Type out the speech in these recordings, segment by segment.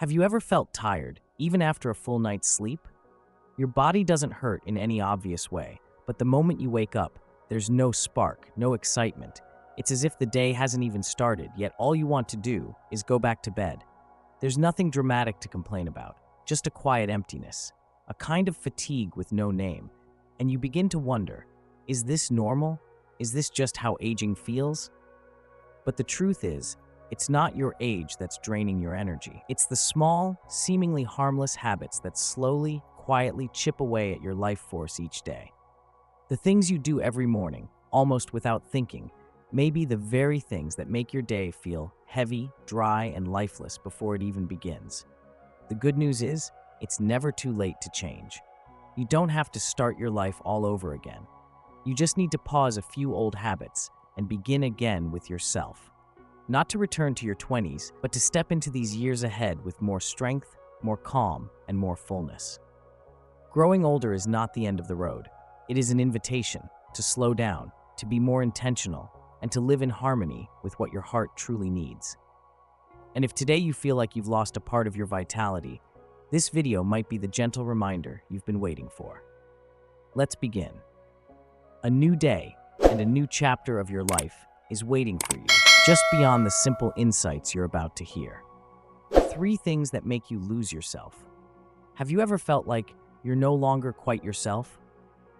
Have you ever felt tired, even after a full night's sleep? Your body doesn't hurt in any obvious way, but the moment you wake up, there's no spark, no excitement. It's as if the day hasn't even started, yet all you want to do is go back to bed. There's nothing dramatic to complain about, just a quiet emptiness, a kind of fatigue with no name. And you begin to wonder, is this normal? Is this just how aging feels? But the truth is, it's not your age that's draining your energy. It's the small, seemingly harmless habits that slowly, quietly chip away at your life force each day. The things you do every morning, almost without thinking, may be the very things that make your day feel heavy, dry, and lifeless before it even begins. The good news is, it's never too late to change. You don't have to start your life all over again. You just need to pause a few old habits and begin again with yourself. Not to return to your 20s, but to step into these years ahead with more strength, more calm, and more fullness. Growing older is not the end of the road. It is an invitation to slow down, to be more intentional, and to live in harmony with what your heart truly needs. And if today you feel like you've lost a part of your vitality, this video might be the gentle reminder you've been waiting for. Let's begin. A new day and a new chapter of your life is waiting for you, just beyond the simple insights you're about to hear. 3 things that make you lose yourself. Have you ever felt like you're no longer quite yourself?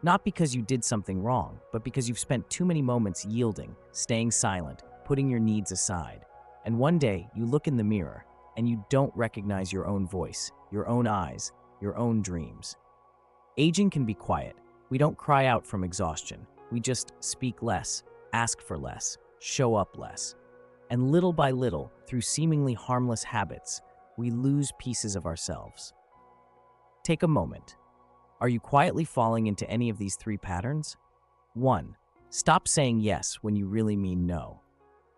Not because you did something wrong, but because you've spent too many moments yielding, staying silent, putting your needs aside. And one day, you look in the mirror, and you don't recognize your own voice, your own eyes, your own dreams. Aging can be quiet. We don't cry out from exhaustion. We just speak less, ask for less, show up less. And little by little, through seemingly harmless habits, we lose pieces of ourselves. Take a moment. Are you quietly falling into any of these 3 patterns? 1. Stop saying yes when you really mean no.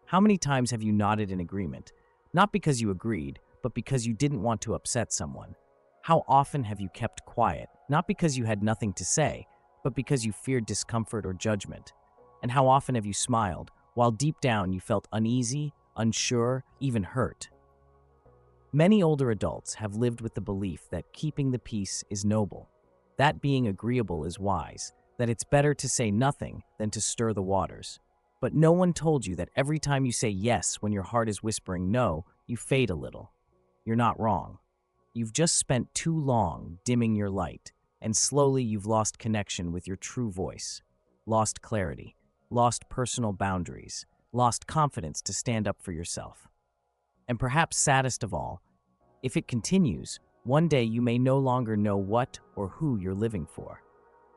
How many times have you nodded in agreement, not because you agreed, but because you didn't want to upset someone? How often have you kept quiet, not because you had nothing to say, but because you feared discomfort or judgment? And how often have you smiled, while deep down you felt uneasy, unsure, even hurt? Many older adults have lived with the belief that keeping the peace is noble, that being agreeable is wise, that it's better to say nothing than to stir the waters. But no one told you that every time you say yes when your heart is whispering no, you fade a little. You're not wrong. You've just spent too long dimming your light, and slowly you've lost connection with your true voice, lost clarity, lost personal boundaries, lost confidence to stand up for yourself. And perhaps saddest of all, if it continues, one day you may no longer know what or who you're living for.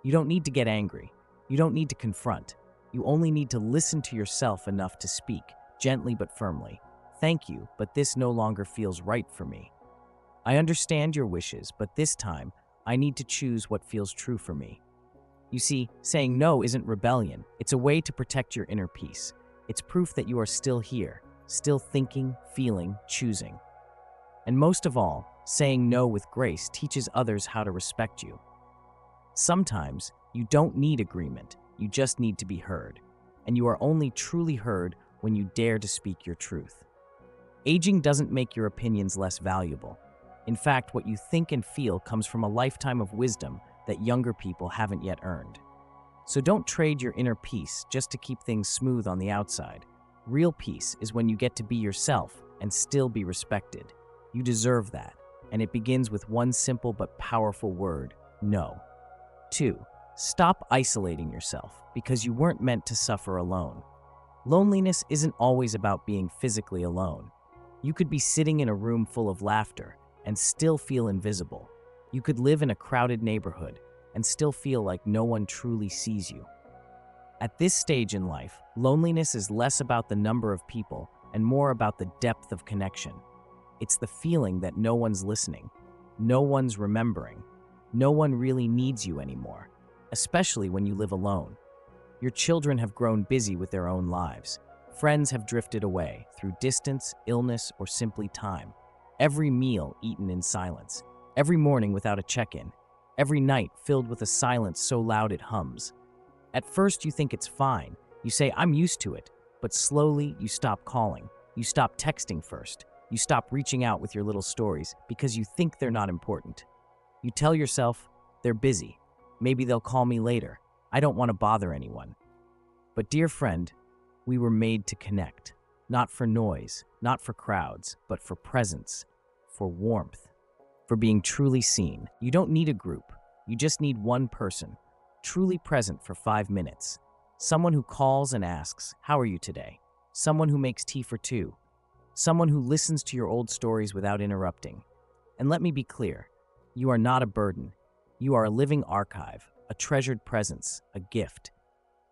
You don't need to get angry. You don't need to confront. You only need to listen to yourself enough to speak, gently but firmly. Thank you, but this no longer feels right for me. I understand your wishes, but this time, I need to choose what feels true for me. You see, saying no isn't rebellion. It's a way to protect your inner peace. It's proof that you are still here, still thinking, feeling, choosing. And most of all, saying no with grace teaches others how to respect you. Sometimes, you don't need agreement, you just need to be heard. And you are only truly heard when you dare to speak your truth. Aging doesn't make your opinions less valuable. In fact, what you think and feel comes from a lifetime of wisdom that younger people haven't yet earned. So don't trade your inner peace just to keep things smooth on the outside. Real peace is when you get to be yourself and still be respected. You deserve that, and it begins with one simple but powerful word: no. 2. Stop isolating yourself because you weren't meant to suffer alone. Loneliness isn't always about being physically alone. You could be sitting in a room full of laughter and still feel invisible. You could live in a crowded neighborhood and still feel like no one truly sees you. At this stage in life, loneliness is less about the number of people and more about the depth of connection. It's the feeling that no one's listening, no one's remembering, no one really needs you anymore, especially when you live alone. Your children have grown busy with their own lives. Friends have drifted away through distance, illness, or simply time. Every meal eaten in silence, every morning without a check-in, every night filled with a silence so loud it hums. At first you think it's fine. You say, "I'm used to it," but slowly you stop calling. You stop texting first. You stop reaching out with your little stories because you think they're not important. You tell yourself, they're busy. Maybe they'll call me later. I don't want to bother anyone. But dear friend, we were made to connect. Not for noise, not for crowds, but for presence, for warmth, for being truly seen. You don't need a group. You just need one person, truly present for 5 minutes. Someone who calls and asks, "How are you today?" Someone who makes tea for two. Someone who listens to your old stories without interrupting. And let me be clear, you are not a burden. You are a living archive, a treasured presence, a gift.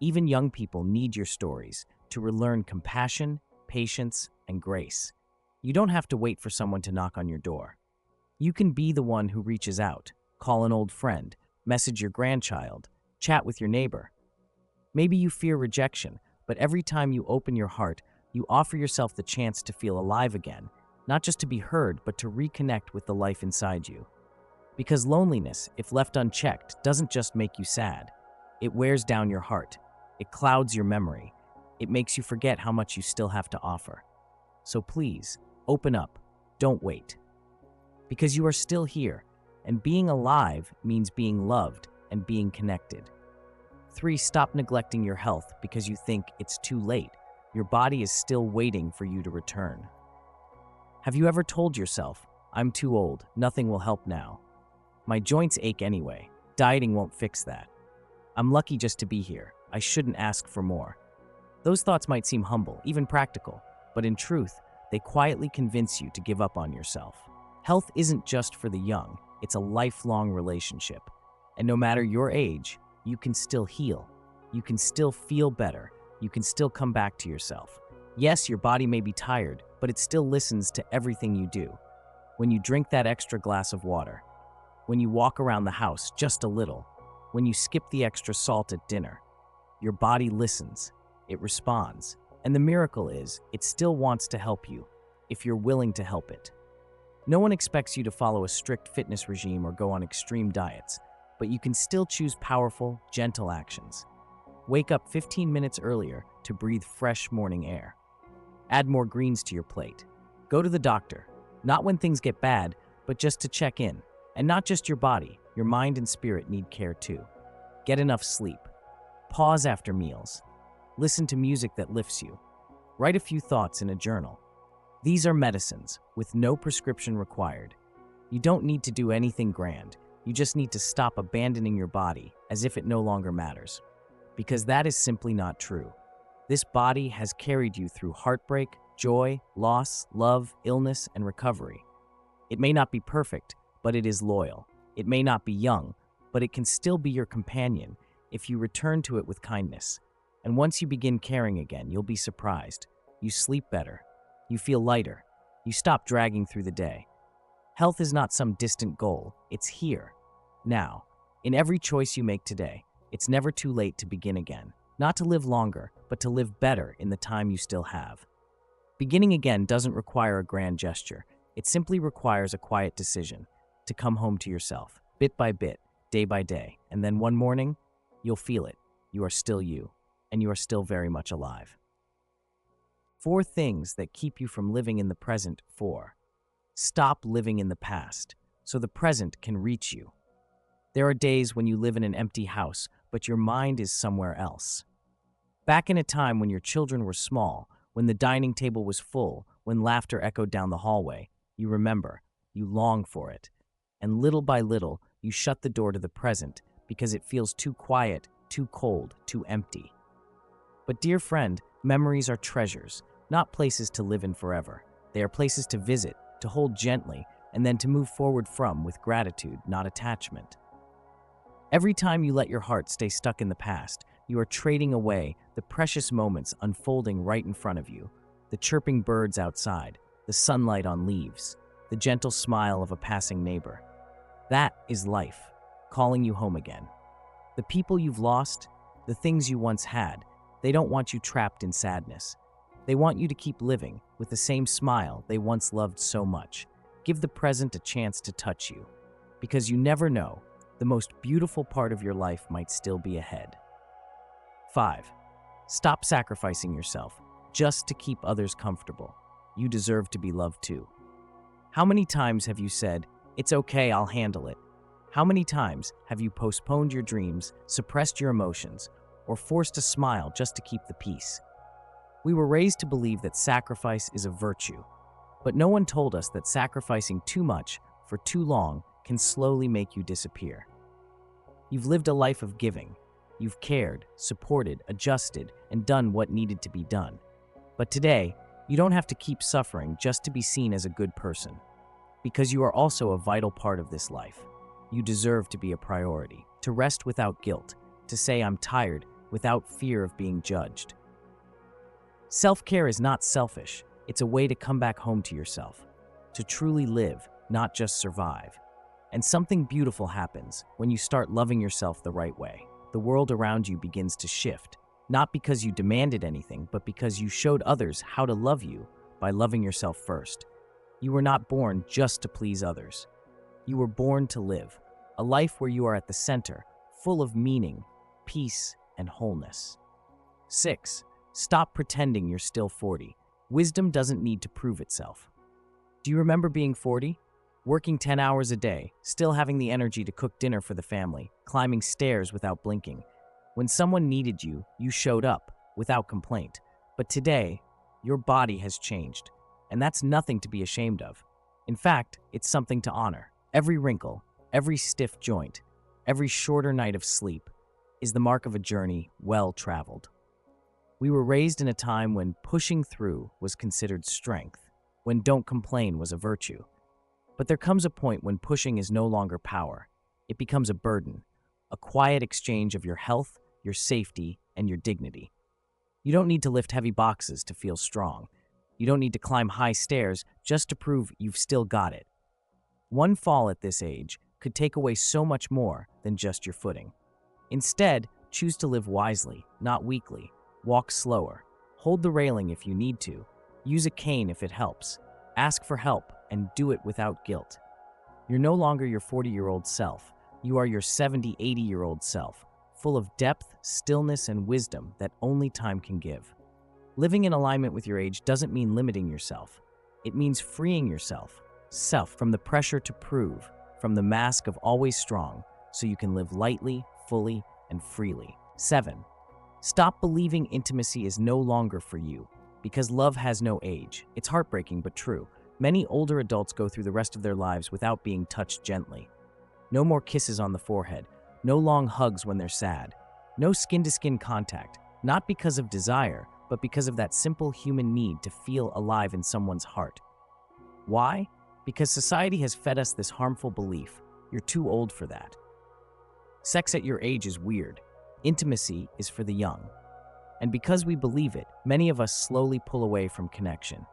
Even young people need your stories to relearn compassion, patience, and grace. You don't have to wait for someone to knock on your door. You can be the one who reaches out, call an old friend, message your grandchild, chat with your neighbor. Maybe you fear rejection, but every time you open your heart, you offer yourself the chance to feel alive again, not just to be heard, but to reconnect with the life inside you. Because loneliness, if left unchecked, doesn't just make you sad. It wears down your heart. It clouds your memory. It makes you forget how much you still have to offer. So please, open up. Don't wait. Because you are still here, and being alive means being loved and being connected. 3, stop neglecting your health because you think it's too late. Your body is still waiting for you to return. Have you ever told yourself, "I'm too old, nothing will help now. My joints ache anyway, dieting won't fix that. I'm lucky just to be here, I shouldn't ask for more"? Those thoughts might seem humble, even practical, but in truth, they quietly convince you to give up on yourself. Health isn't just for the young, it's a lifelong relationship. And no matter your age, you can still heal. You can still feel better. You can still come back to yourself. Yes, your body may be tired, but it still listens to everything you do. When you drink that extra glass of water, when you walk around the house just a little, when you skip the extra salt at dinner, your body listens, it responds. And the miracle is, it still wants to help you, if you're willing to help it. No one expects you to follow a strict fitness regime or go on extreme diets, but you can still choose powerful, gentle actions. Wake up 15 minutes earlier to breathe fresh morning air. Add more greens to your plate. Go to the doctor, not when things get bad, but just to check in. And not just your body, your mind and spirit need care too. Get enough sleep. Pause after meals. Listen to music that lifts you. Write a few thoughts in a journal. These are medicines, with no prescription required. You don't need to do anything grand. You just need to stop abandoning your body as if it no longer matters. Because that is simply not true. This body has carried you through heartbreak, joy, loss, love, illness, and recovery. It may not be perfect, but it is loyal. It may not be young, but it can still be your companion if you return to it with kindness. And once you begin caring again, you'll be surprised. You sleep better. You feel lighter. You stop dragging through the day. Health is not some distant goal. It's here, now. In every choice you make today, it's never too late to begin again. Not to live longer, but to live better in the time you still have. Beginning again doesn't require a grand gesture. It simply requires a quiet decision to come home to yourself, bit by bit, day by day. And then one morning, you'll feel it. You are still you, and you are still very much alive. 4 things that keep you from living in the present. 4. Stop living in the past, so the present can reach you. There are days when you live in an empty house, but your mind is somewhere else. Back in a time when your children were small, when the dining table was full, when laughter echoed down the hallway, you remember, you long for it. And little by little, you shut the door to the present because it feels too quiet, too cold, too empty. But dear friend, memories are treasures, not places to live in forever. They are places to visit, to hold gently, and then to move forward from with gratitude, not attachment. Every time you let your heart stay stuck in the past, you are trading away the precious moments unfolding right in front of you. The chirping birds outside, the sunlight on leaves, the gentle smile of a passing neighbor. That is life, calling you home again. The people you've lost, the things you once had, they don't want you trapped in sadness. They want you to keep living with the same smile they once loved so much. Give the present a chance to touch you, because you never know, the most beautiful part of your life might still be ahead. 5. Stop sacrificing yourself just to keep others comfortable. You deserve to be loved too. How many times have you said, "It's okay, I'll handle it"? How many times have you postponed your dreams, suppressed your emotions, or forced a smile just to keep the peace? We were raised to believe that sacrifice is a virtue, but no one told us that sacrificing too much for too long can slowly make you disappear. You've lived a life of giving. You've cared, supported, adjusted, and done what needed to be done. But today, you don't have to keep suffering just to be seen as a good person, because you are also a vital part of this life. You deserve to be a priority, to rest without guilt, to say "I'm tired" without fear of being judged. Self-care is not selfish. It's a way to come back home to yourself, to truly live, not just survive. And something beautiful happens when you start loving yourself the right way. The world around you begins to shift, not because you demanded anything, but because you showed others how to love you by loving yourself first. You were not born just to please others. You were born to live, a life where you are at the center, full of meaning, peace, and wholeness. 6. Stop pretending you're still 40. Wisdom doesn't need to prove itself. Do you remember being 40? Working 10 hours a day, still having the energy to cook dinner for the family, climbing stairs without blinking. When someone needed you, you showed up, without complaint. But today, your body has changed, and that's nothing to be ashamed of. In fact, it's something to honor. Every wrinkle, every stiff joint, every shorter night of sleep is the mark of a journey well traveled. We were raised in a time when pushing through was considered strength, when don't complain was a virtue. But there comes a point when pushing is no longer power. It becomes a burden, a quiet exchange of your health, your safety, and your dignity. You don't need to lift heavy boxes to feel strong. You don't need to climb high stairs just to prove you've still got it. One fall at this age could take away so much more than just your footing. Instead, choose to live wisely, not weakly. Walk slower. Hold the railing if you need to. Use a cane if it helps. Ask for help and do it without guilt. You're no longer your 40-year-old self. You are your 70, 80-year-old self, full of depth, stillness, and wisdom that only time can give. Living in alignment with your age doesn't mean limiting yourself. It means freeing yourself, from the pressure to prove, from the mask of always strong, so you can live lightly, fully, and freely. 7. Stop believing intimacy is no longer for you, because love has no age. It's heartbreaking but true. Many older adults go through the rest of their lives without being touched gently. No more kisses on the forehead, no long hugs when they're sad, no skin-to-skin contact, not because of desire, but because of that simple human need to feel alive in someone's heart. Why? Because society has fed us this harmful belief: you're too old for that. Sex at your age is weird. Intimacy is for the young. And because we believe it, many of us slowly pull away from connection.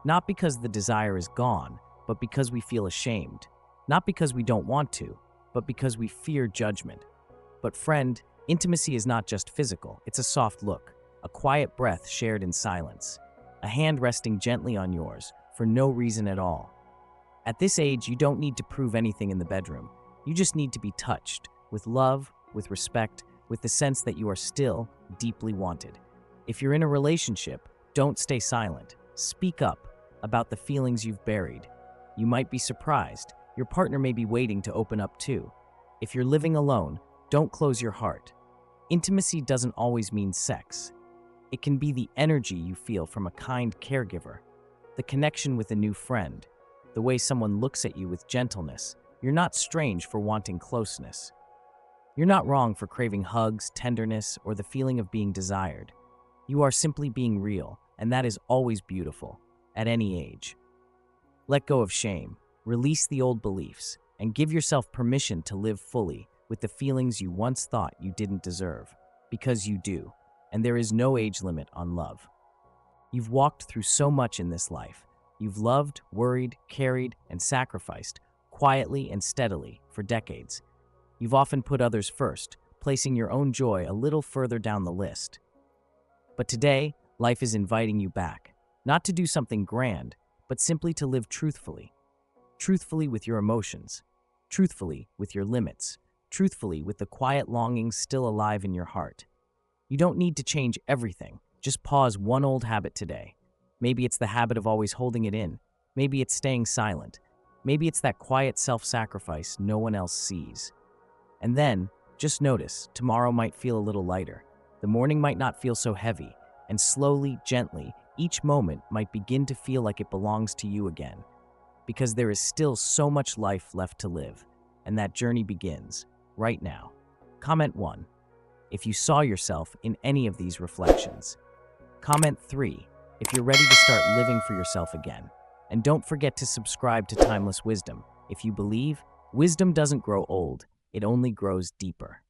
Not because the desire is gone, but because we feel ashamed. Not because we don't want to, but because we fear judgment. But friend, intimacy is not just physical. It's a soft look, a quiet breath shared in silence, a hand resting gently on yours for no reason at all. At this age, you don't need to prove anything in the bedroom. You just need to be touched, with love, with respect, with the sense that you are still deeply wanted. If you're in a relationship, don't stay silent. Speak up about the feelings you've buried. You might be surprised. Your partner may be waiting to open up too. If you're living alone, don't close your heart. Intimacy doesn't always mean sex. It can be the energy you feel from a kind caregiver, the connection with a new friend, the way someone looks at you with gentleness. You're not strange for wanting closeness. You're not wrong for craving hugs, tenderness, or the feeling of being desired. You are simply being real, and that is always beautiful, at any age. Let go of shame, release the old beliefs, and give yourself permission to live fully with the feelings you once thought you didn't deserve, because you do, and there is no age limit on love. You've walked through so much in this life. You've loved, worried, carried, and sacrificed, quietly and steadily, for decades. You've often put others first, placing your own joy a little further down the list. But today, life is inviting you back, not to do something grand, but simply to live truthfully. Truthfully with your emotions, truthfully with your limits, truthfully with the quiet longings still alive in your heart. You don't need to change everything, just pause one old habit today. Maybe it's the habit of always holding it in. Maybe it's staying silent. Maybe it's that quiet self-sacrifice no one else sees. And then, just notice, tomorrow might feel a little lighter. The morning might not feel so heavy, and slowly, gently, each moment might begin to feel like it belongs to you again. Because there is still so much life left to live, and that journey begins right now. Comment 1 if you saw yourself in any of these reflections. Comment 3 if you're ready to start living for yourself again. And don't forget to subscribe to Timeless Wisdom. If you believe, wisdom doesn't grow old, it only grows deeper.